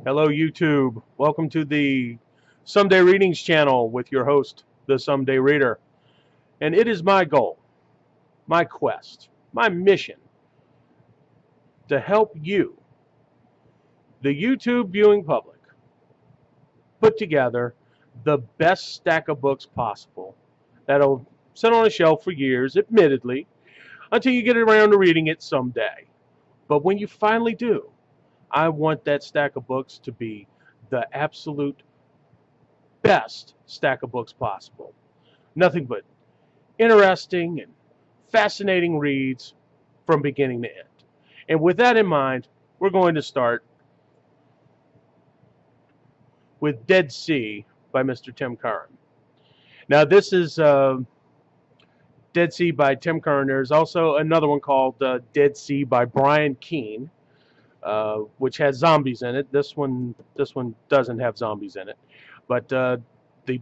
Hello, YouTube. Welcome to the Someday Readings channel with your host, the Someday Reader. And it is my goal, my quest, my mission to help you, the YouTube viewing public, put together the best stack of books possible that'll sit on a shelf for years, admittedly, until you get around to reading it someday. But when you finally do, I want that stack of books to be the absolute best stack of books possible. Nothing but interesting and fascinating reads from beginning to end. And with that in mind, we're going to start with Dead Sea by Mr. Tim Curran. Now, this is Dead Sea by Tim Curran. There's also another one called Dead Sea by Brian Keene, which has zombies in it. This one doesn't have zombies in it, but the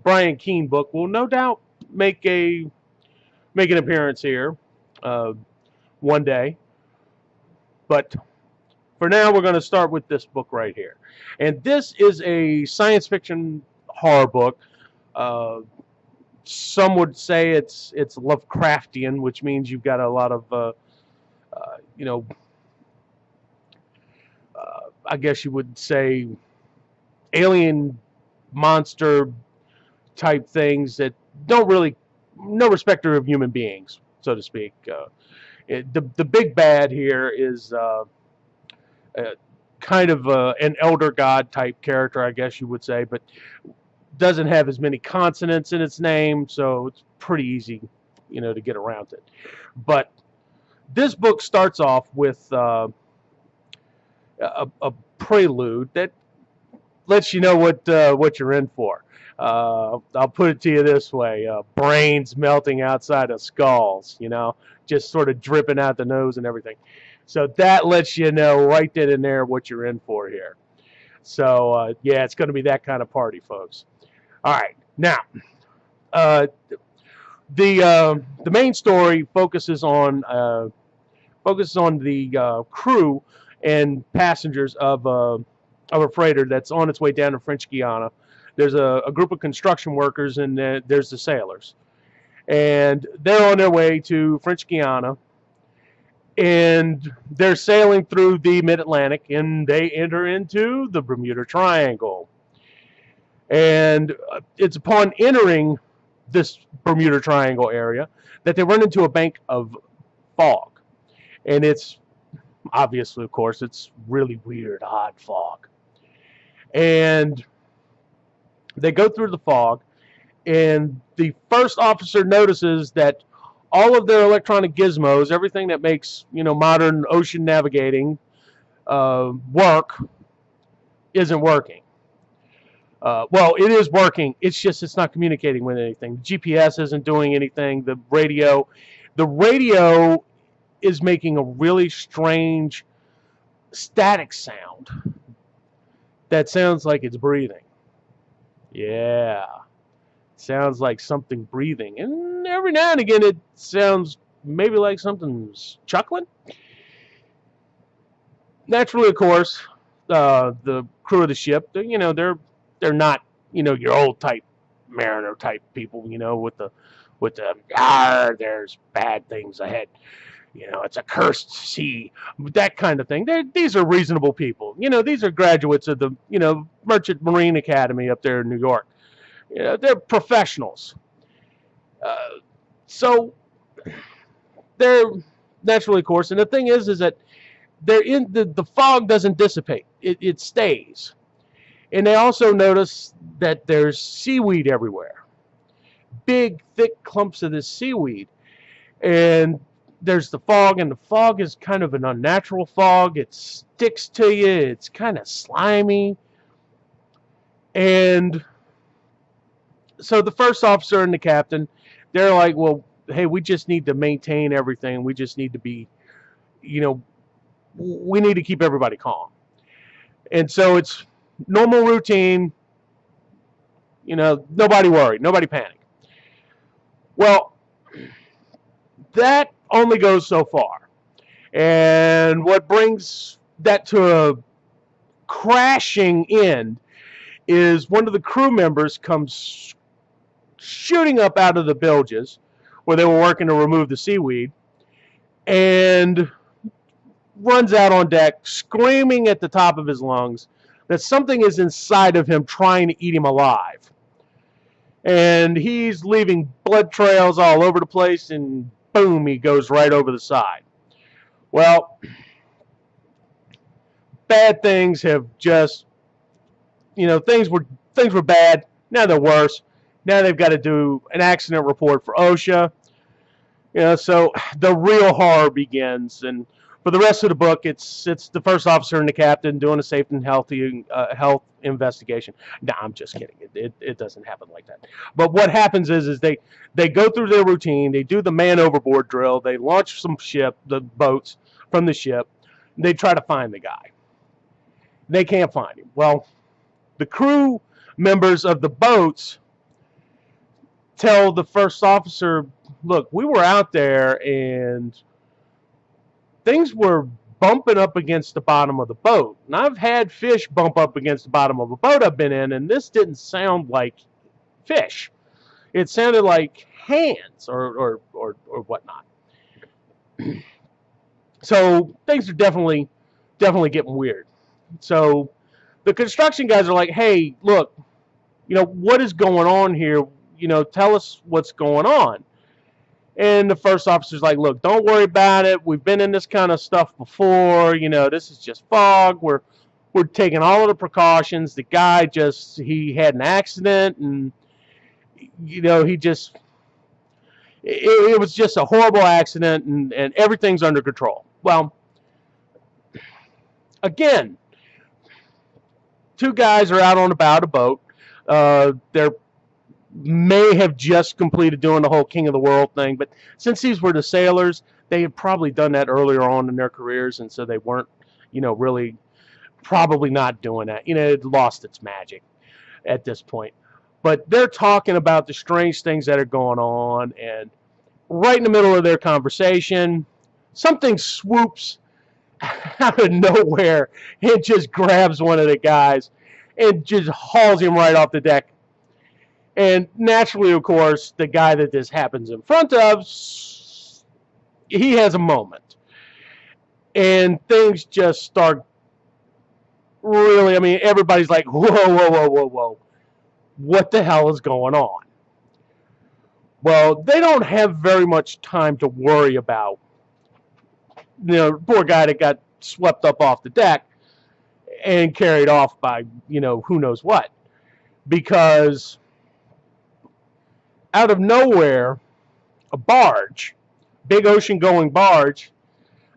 Brian Keene book will no doubt make an appearance here one day. But for now, we're going to start with this book right here, and this is a science fiction horror book. Some would say it's Lovecraftian, which means you've got a lot of I guess you would say alien monster type things that don't really no respecter of human beings, so to speak. The big bad here is kind of an elder god type character, I guess you would say, but doesn't have as many consonants in its name, so it's pretty easy, to get around it. But this book starts off with a prelude that lets you know what you're in for. I'll put it to you this way: brains melting outside of skulls, just sort of dripping out the nose and everything. So that lets you know right then and there what you're in for here. So yeah, it's going to be that kind of party, folks. All right, now the main story focuses on the crew and passengers of a freighter that's on its way down to French Guiana. There's a group of construction workers, and there's the sailors, and they're on their way to French Guiana, and they're sailing through the mid-Atlantic, and they enter into the Bermuda Triangle. And it's upon entering this Bermuda Triangle area that they run into a bank of fog. And it's obviously, of course, it's really weird, odd fog. And they go through the fog, and the first officer notices that all of their electronic gizmos, everything that makes modern ocean navigating work, isn't working. Well, it is working. It's not communicating with anything. The GPS isn't doing anything. The radio is making a really strange static sound that sounds like it's breathing. Yeah, sounds like something breathing, and every now and again it sounds maybe like something's chuckling. Naturally, of course, the crew of the ship, they're not your old type mariner type people, with the there's bad things ahead, it's a cursed sea, that kind of thing. These are reasonable people. These are graduates of the Merchant Marine Academy up there in New York. They're professionals. So they're naturally, of course, and the thing is that they're in the fog doesn't dissipate. It stays. And they also notice that there's seaweed everywhere. Big, thick clumps of this seaweed. And there's the fog, and the fog is kind of an unnatural fog. It sticks to you. It's kind of slimy. And so the first officer and the captain, they're like, well, hey, we just need to maintain everything. We just need to be, we need to keep everybody calm. And so it's normal routine, nobody worried, nobody panic. Well, that only goes so far. And what brings that to a crashing in is one of the crew members comes shooting up out of the bilges where they were working to remove the seaweed and runs out on deck screaming at the top of his lungs that something is inside of him trying to eat him alive. And he's leaving blood trails all over the place, and boom, he goes right over the side. Well, bad things have just, things were bad. Now they're worse. Now they've got to do an accident report for OSHA. So the real horror begins. And for the rest of the book, it's the first officer and the captain doing a safe and healthy health investigation. No, I'm just kidding. It doesn't happen like that. But what happens is they go through their routine. They do the man overboard drill. They launch the boats from the ship. They try to find the guy. They can't find him. Well, the crew members of the boats tell the first officer, look, we were out there and things were bumping up against the bottom of the boat. And I've had fish bump up against the bottom of a boat I've been in, and this didn't sound like fish. It sounded like hands or whatnot. So things are definitely getting weird. So the construction guys are like, hey, look, what is going on here? Tell us what's going on. And the first officer's like, look, don't worry about it. We've been in this kind of stuff before. This is just fog. We're taking all of the precautions. The guy he had an accident, and, it was just a horrible accident, and everything's under control. Well, again, two guys are out on about a boat. They're may have just completed doing the whole King of the World thing, but since these were the sailors, they had probably done that earlier on in their careers, and so they weren't, really probably not doing that. It lost its magic at this point. But they're talking about the strange things that are going on, and right in the middle of their conversation, something swoops out of nowhere and just grabs one of the guys and just hauls him right off the deck. And naturally, of course, the guy that this happens in front of, he has a moment. And things just start really, everybody's like, whoa, whoa, whoa, whoa, whoa. What the hell is going on? Well, they don't have very much time to worry about, poor guy that got swept up off the deck and carried off by, who knows what. Because out of nowhere, a barge, big ocean-going barge,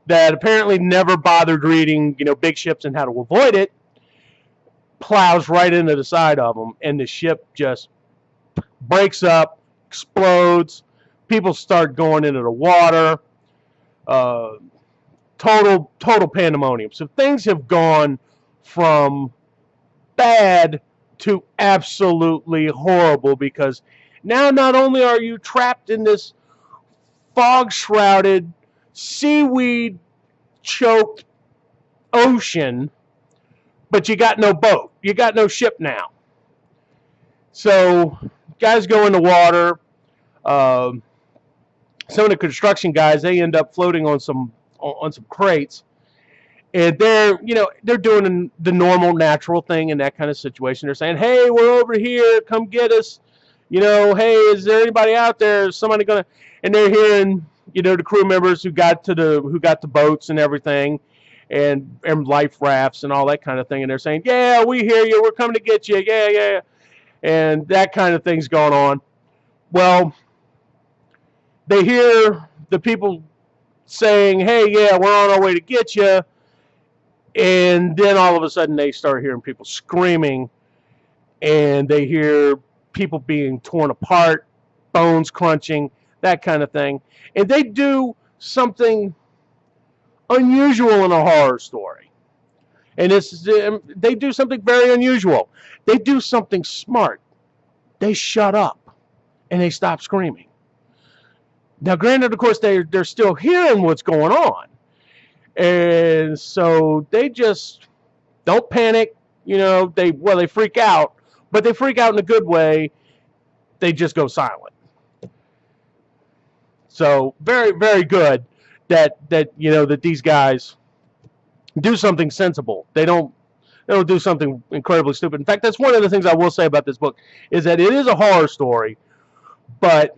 that apparently never bothered reading, big ships and how to avoid it, plows right into the side of them, and the ship just breaks up, explodes, people start going into the water, total pandemonium. So things have gone from bad to absolutely horrible, because now not only are you trapped in this fog-shrouded, seaweed-choked ocean, but you got no boat. You got no ship now. So guys go in the water. Some of the construction guys, they end up floating on some crates. And they're doing the normal, natural thing in that kind of situation. They're saying, hey, we're over here. Come get us. Hey, is there anybody out there? Is somebody gonna? And they're hearing, the crew members who got the boats and everything, and life rafts and all that kind of thing. And they're saying, yeah, we hear you. We're coming to get you. Yeah, yeah. And that kind of thing's going on. Well, they hear the people saying, hey, yeah, we're on our way to get you. And then all of a sudden they start hearing people screaming, and they hear people being torn apart, bones crunching, that kind of thing. And they do something unusual in a horror story. And they do something very unusual. They do something smart. They shut up and they stop screaming. Now, granted, of course, they're still hearing what's going on. And so they just Don't panic. You know, they freak out, but they freak out in a good way. They just go silent. So very, very good that that these guys do something sensible. They don't do something incredibly stupid. In fact, that's one of the things I will say about this book is that it is a horror story, but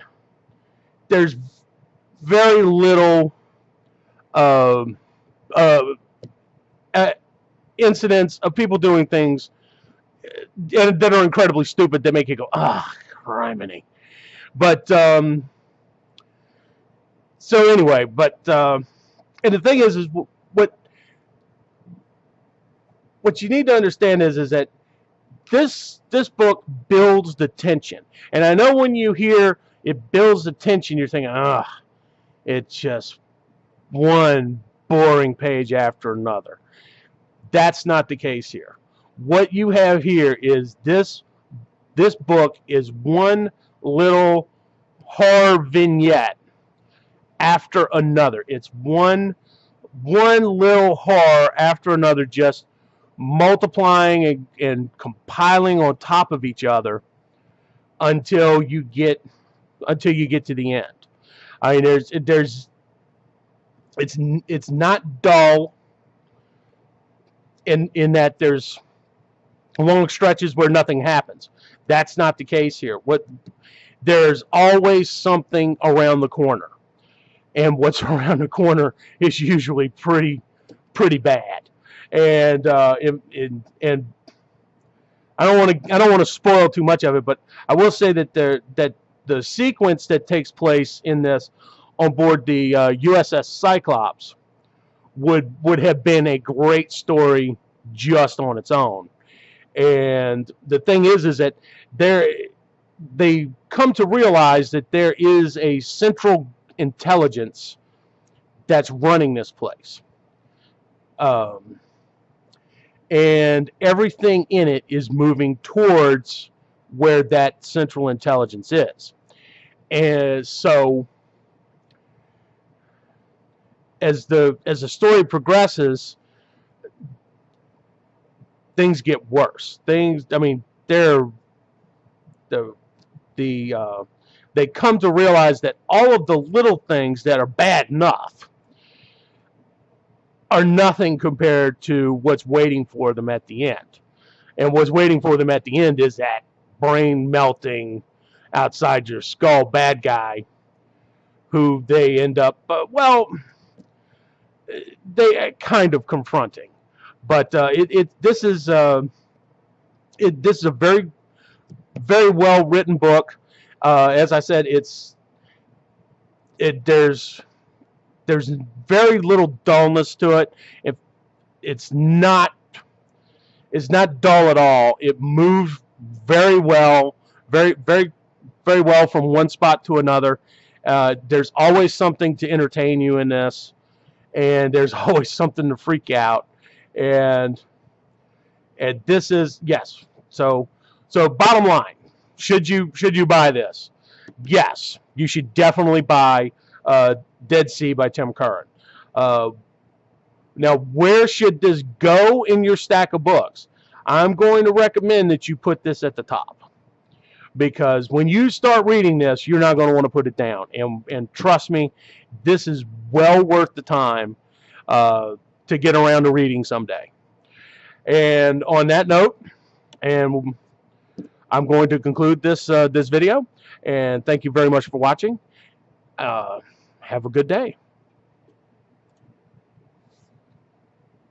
there's very little uh, uh, incidents of people doing things that are incredibly stupid that make you go, criminy. But so anyway, and the thing is what you need to understand is that this book builds the tension. And I know when you hear it builds the tension, you're thinking, it's just one boring page after another. That's not the case here. What you have here is this book is one little horror vignette after another. It's one little horror after another, just multiplying and compiling on top of each other until you get to the end. I mean, it's not dull in that there's long stretches where nothing happens. That's not the case here. There's always something around the corner, and what's around the corner is usually pretty bad. And I don't want to spoil too much of it, but I will say that the sequence that takes place in this on board the USS Cyclops would have been a great story just on its own. And the thing is that they come to realize that there is a central intelligence that's running this place. And everything in it is moving towards where that central intelligence is. And so as the story progresses, things get worse. They come to realize that all of the little things that are bad enough are nothing compared to what's waiting for them at the end. And what's waiting for them at the end is that brain melting outside your skull bad guy who they end up they kind of confronting. But this is a very, very well written book. As I said, there's very little dullness to it. It's not dull at all. It moves very well, very well from one spot to another. There's always something to entertain you in this, and there's always something to freak out. And this is, yes. So bottom line, should you buy this? Yes, you should definitely buy Dead Sea by Tim Curran. Now, where should this go in your stack of books? I'm going to recommend that you put this at the top, because when you start reading this, you're not going to want to put it down. And trust me, this is well worth the time to get around to reading someday. And on that note, and I'm going to conclude this video. And thank you very much for watching. Have a good day.